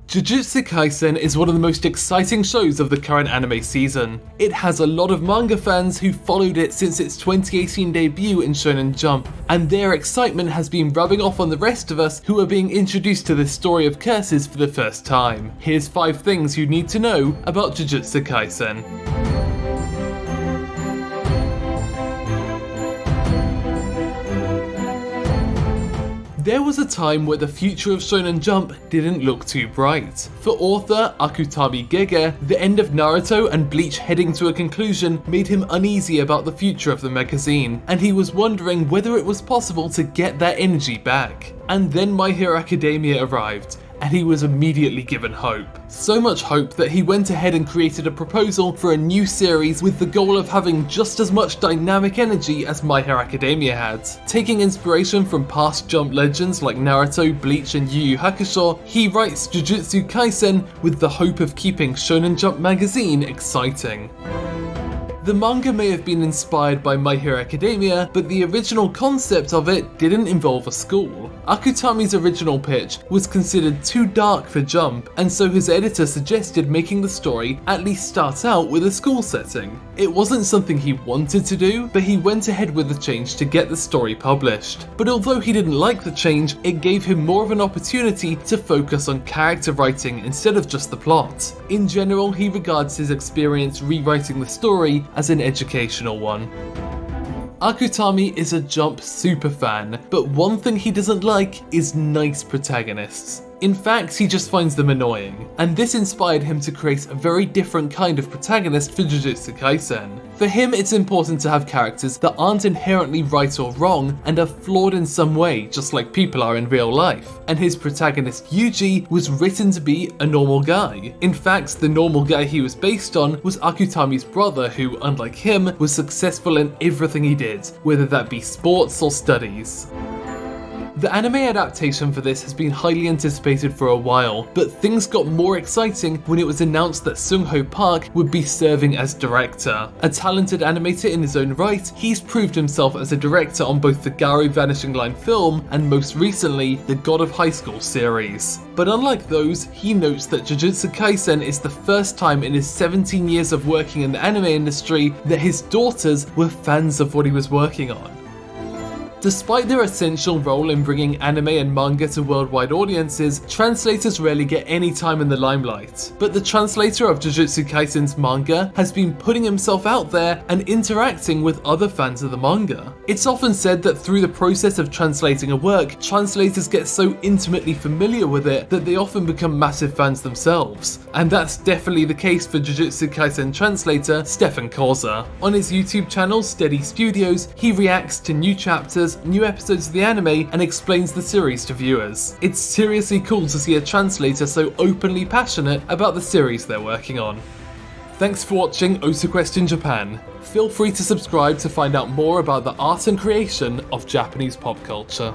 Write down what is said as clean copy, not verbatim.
Jujutsu Kaisen is one of the most exciting shows of the current anime season. It has a lot of manga fans who followed it since its 2018 debut in Shonen Jump, and their excitement has been rubbing off on the rest of us who are being introduced to this story of curses for the first time. Here's 5 things you need to know about Jujutsu Kaisen. There was a time where the future of Shonen Jump didn't look too bright. For author Akutami Gege, the end of Naruto and Bleach heading to a conclusion made him uneasy about the future of the magazine, and he was wondering whether it was possible to get that energy back. And then My Hero Academia arrived, and he was immediately given hope. So much hope that he went ahead and created a proposal for a new series with the goal of having just as much dynamic energy as My Hero Academia had. Taking inspiration from past Jump legends like Naruto, Bleach and Yu Yu Hakusho, he writes Jujutsu Kaisen with the hope of keeping Shonen Jump magazine exciting. The manga may have been inspired by My Hero Academia, but the original concept of it didn't involve a school. Akutami's original pitch was considered too dark for Jump, and so his editor suggested making the story at least start out with a school setting. It wasn't something he wanted to do, but he went ahead with the change to get the story published. But although he didn't like the change, it gave him more of an opportunity to focus on character writing instead of just the plot. In general, he regards his experience rewriting the story as an educational one. Akutami is a Jump superfan, but one thing he doesn't like is nice protagonists. In fact, he just finds them annoying, and this inspired him to create a very different kind of protagonist for Jujutsu Kaisen. For him, it's important to have characters that aren't inherently right or wrong and are flawed in some way, just like people are in real life. And his protagonist Yuji was written to be a normal guy. In fact, the normal guy he was based on was Akutami's brother, who, unlike him, was successful in everything he did, whether that be sports or studies. The anime adaptation for this has been highly anticipated for a while, but things got more exciting when it was announced that Sung-ho Park would be serving as director. A talented animator in his own right, he's proved himself as a director on both the Garu Vanishing Line film and most recently, the God of High School series. But unlike those, he notes that Jujutsu Kaisen is the first time in his 17 years of working in the anime industry that his daughters were fans of what he was working on. Despite their essential role in bringing anime and manga to worldwide audiences, translators rarely get any time in the limelight. But the translator of Jujutsu Kaisen's manga has been putting himself out there and interacting with other fans of the manga. It's often said that through the process of translating a work, translators get so intimately familiar with it that they often become massive fans themselves. And that's definitely the case for Jujutsu Kaisen translator Stefan Koza. On his YouTube channel Steady Studios, he reacts to new chapters, new episodes of the anime, and explains the series to viewers. It's seriously cool to see a translator so openly passionate about the series they're working on. Thanks for watching OTAQUEST in Japan. Feel free to subscribe to find out more about the art and creation of Japanese pop culture.